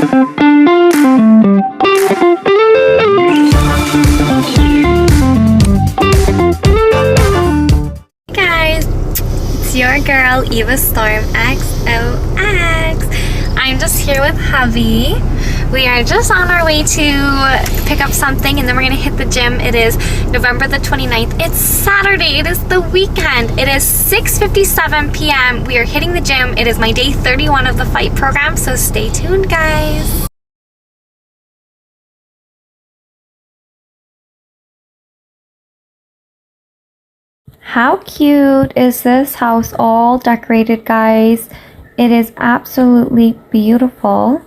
Guys, it's your girl Eva Storm XOX. I'm just here with hubby. We are just on our way to pick up something and then we're gonna hit the gym. It is November the 29th. It's Saturday. It is the weekend. It is 6:57 p.m. We are hitting the gym. It is my day 31 of the fight program, so stay tuned, guys. How cute is this house all decorated, guys? It is absolutely beautiful.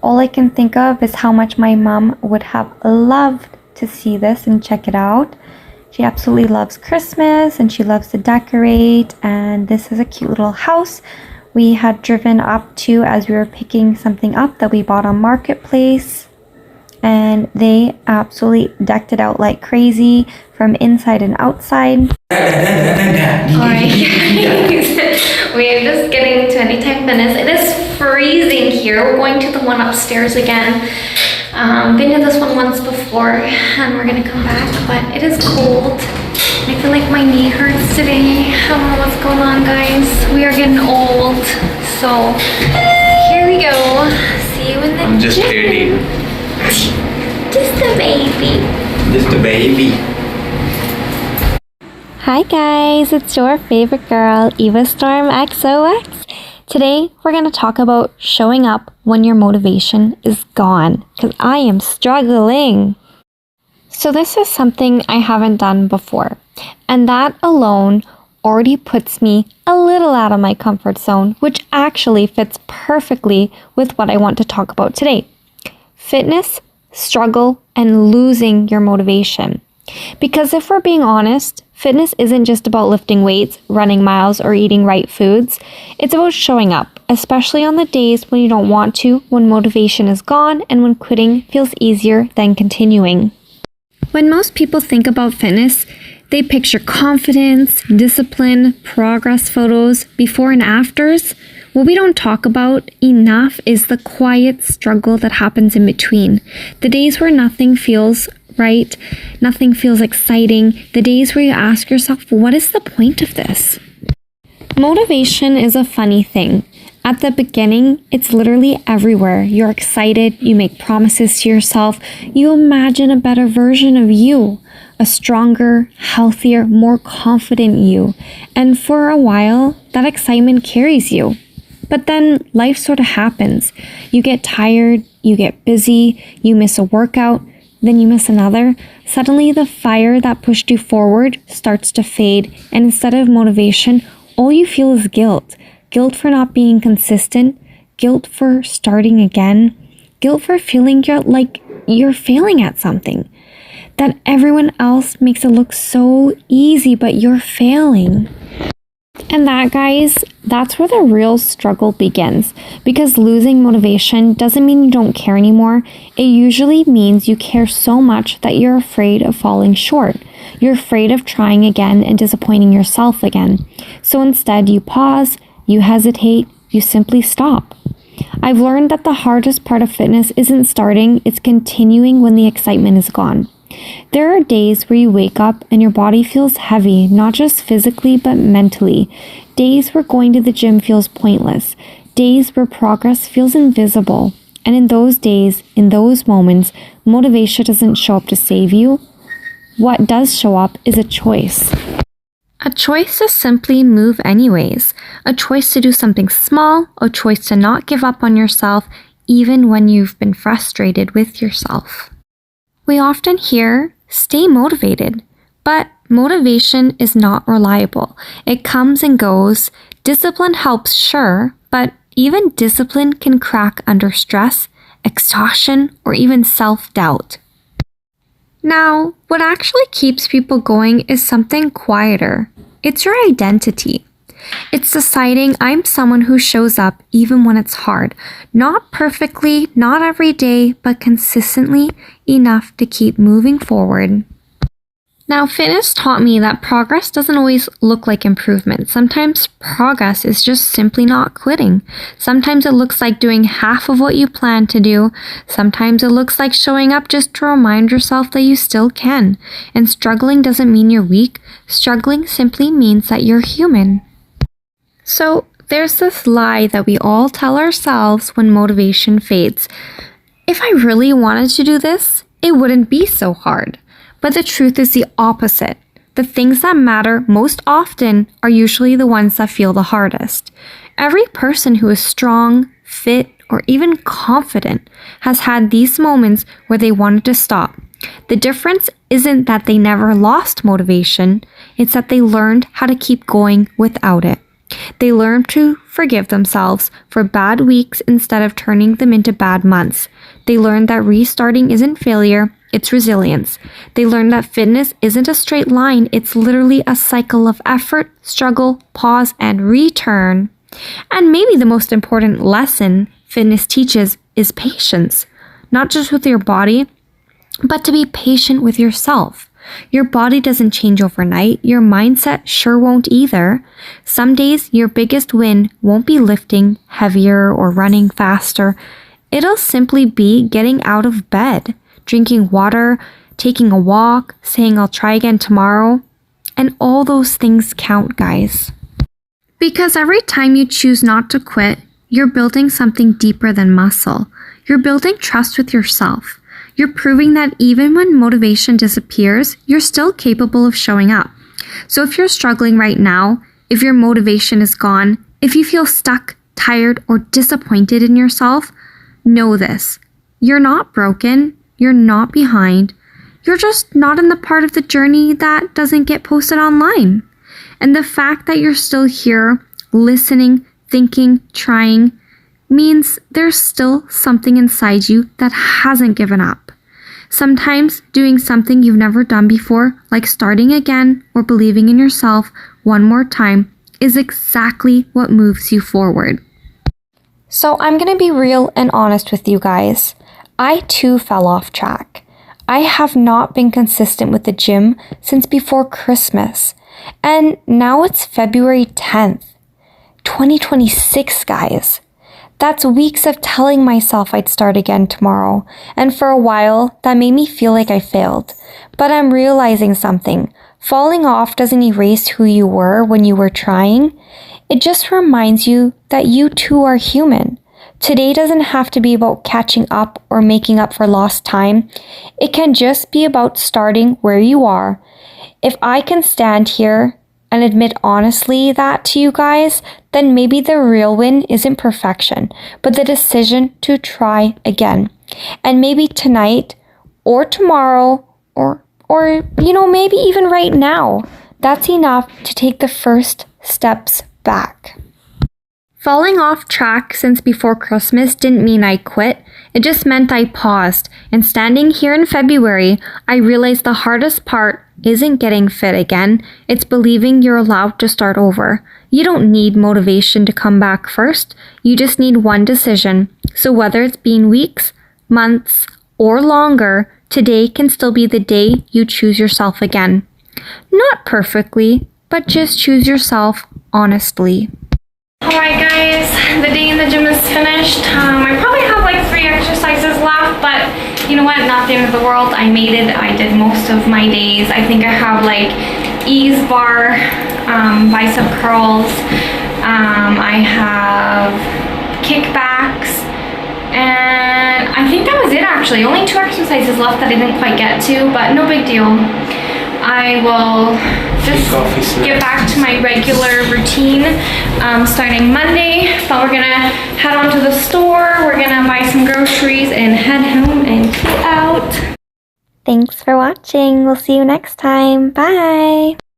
All I can think of is how much my mom would have loved to see this and check it out. She absolutely loves Christmas and she loves to decorate, and this is a cute little house we had driven up to as we were picking something up that we bought on Marketplace. And they absolutely decked it out like crazy from inside and outside. Alright guys, we are just getting to Anytime Fitness. It is freezing here. We're going to the one upstairs again. Been to this one once before and we're gonna come back, but it is cold. I feel like my knee hurts today. I don't know what's going on, guys. We are getting old. So here we go. See you in the I'm just kidding. Just a baby. Just a baby. Hi guys, it's your favorite girl, Eva Storm XOX. Today, we're going to talk about showing up when your motivation is gone, because I am struggling. So this is something I haven't done before, and that alone already puts me a little out of my comfort zone, which actually fits perfectly with what I want to talk about today. Fitness, struggle, and losing your motivation. Because if we're being honest, fitness isn't just about lifting weights, running miles, or eating right foods. It's about showing up, especially on the days when you don't want to, when motivation is gone, and when quitting feels easier than continuing. When most people think about fitness, they picture confidence, discipline, progress photos, before and afters. What we don't talk about enough is the quiet struggle that happens in between. The days where nothing feels right, nothing feels exciting, the days where you ask yourself, what is the point of this? Motivation is a funny thing. At the beginning, it's literally everywhere. You're excited, you make promises to yourself, you imagine a better version of you, a stronger, healthier, more confident you. And for a while, that excitement carries you. But then life sort of happens. You get tired, you get busy, you miss a workout, then you miss another. Suddenly the fire that pushed you forward starts to fade, and instead of motivation, all you feel is guilt. Guilt for not being consistent, guilt for starting again, guilt for feeling like you're failing at something. That everyone else makes it look so easy, but you're failing. And that, guys, that's where the real struggle begins, because losing motivation doesn't mean you don't care anymore. It usually means you care so much that you're afraid of falling short. You're afraid of trying again and disappointing yourself again. So instead, you pause, you hesitate, you simply stop. I've learned that the hardest part of fitness isn't starting, it's continuing when the excitement is gone. There are days where you wake up and your body feels heavy, not just physically, but mentally. Days where going to the gym feels pointless. Days where progress feels invisible. And in those days, in those moments, motivation doesn't show up to save you. What does show up is a choice. A choice to simply move anyways. A choice to do something small. A choice to not give up on yourself, even when you've been frustrated with yourself. We often hear, stay motivated, but motivation is not reliable. It comes and goes. Discipline helps, sure, but even discipline can crack under stress, exhaustion, or even self-doubt. Now, what actually keeps people going is something quieter. It's your identity. It's deciding I'm someone who shows up even when it's hard. Not perfectly, not every day, but consistently enough to keep moving forward. Now, fitness taught me that progress doesn't always look like improvement. Sometimes progress is just simply not quitting. Sometimes it looks like doing half of what you plan to do. Sometimes it looks like showing up just to remind yourself that you still can. And struggling doesn't mean you're weak. Struggling simply means that you're human. So, there's this lie that we all tell ourselves when motivation fades. If I really wanted to do this, it wouldn't be so hard. But the truth is the opposite. The things that matter most often are usually the ones that feel the hardest. Every person who is strong, fit, or even confident has had these moments where they wanted to stop. The difference isn't that they never lost motivation, it's that they learned how to keep going without it. They learned to forgive themselves for bad weeks instead of turning them into bad months. They learned that restarting isn't failure, it's resilience. They learned that fitness isn't a straight line, it's literally a cycle of effort, struggle, pause, and return. And maybe the most important lesson fitness teaches is patience. Not just with your body, but to be patient with yourself. Your body doesn't change overnight. Your mindset sure won't either. Some days, your biggest win won't be lifting heavier or running faster. It'll simply be getting out of bed, drinking water, taking a walk, saying I'll try again tomorrow. And all those things count, guys. Because every time you choose not to quit, you're building something deeper than muscle. You're building trust with yourself. You're proving that even when motivation disappears, you're still capable of showing up. So if you're struggling right now, if your motivation is gone, if you feel stuck, tired, or disappointed in yourself, know this. You're not broken. You're not behind. You're just not in the part of the journey that doesn't get posted online. And the fact that you're still here, listening, thinking, trying, means there's still something inside you that hasn't given up. Sometimes doing something you've never done before, like starting again or believing in yourself one more time, is exactly what moves you forward. So I'm going to be real and honest with you guys. I too fell off track. I have not been consistent with the gym since before Christmas. And now it's February 10th, 2026, guys. That's weeks of telling myself I'd start again tomorrow, and for a while, that made me feel like I failed. But I'm realizing something. Falling off doesn't erase who you were when you were trying. It just reminds you that you too are human. Today doesn't have to be about catching up or making up for lost time. It can just be about starting where you are. If I can stand here and admit honestly that to you guys, then maybe the real win isn't perfection, but the decision to try again. And maybe tonight or tomorrow or maybe even right now, that's enough to take the first steps back. Falling off track since before Christmas didn't mean I quit. It just meant I paused. And standing here in February, I realized the hardest part isn't getting fit again. It's believing you're allowed to start over. You don't need motivation to come back first. You just need one decision. So whether it's been weeks, months, or longer, today can still be the day you choose yourself again. Not perfectly, but just choose yourself honestly. Alright guys, the day in the gym is finished. I probably have like 3 exercises left, but you know what, not the end of the world. I made it. I did most of my days. I think I have like ease bar, bicep curls, I have kickbacks, and I think that was it actually. Only 2 exercises left that I didn't quite get to, but no big deal. I will just get back to my regular routine starting Monday, but we're gonna head on to the store, we're gonna buy some groceries and head home and chill out. Thanks for watching. We'll see you next time. Bye.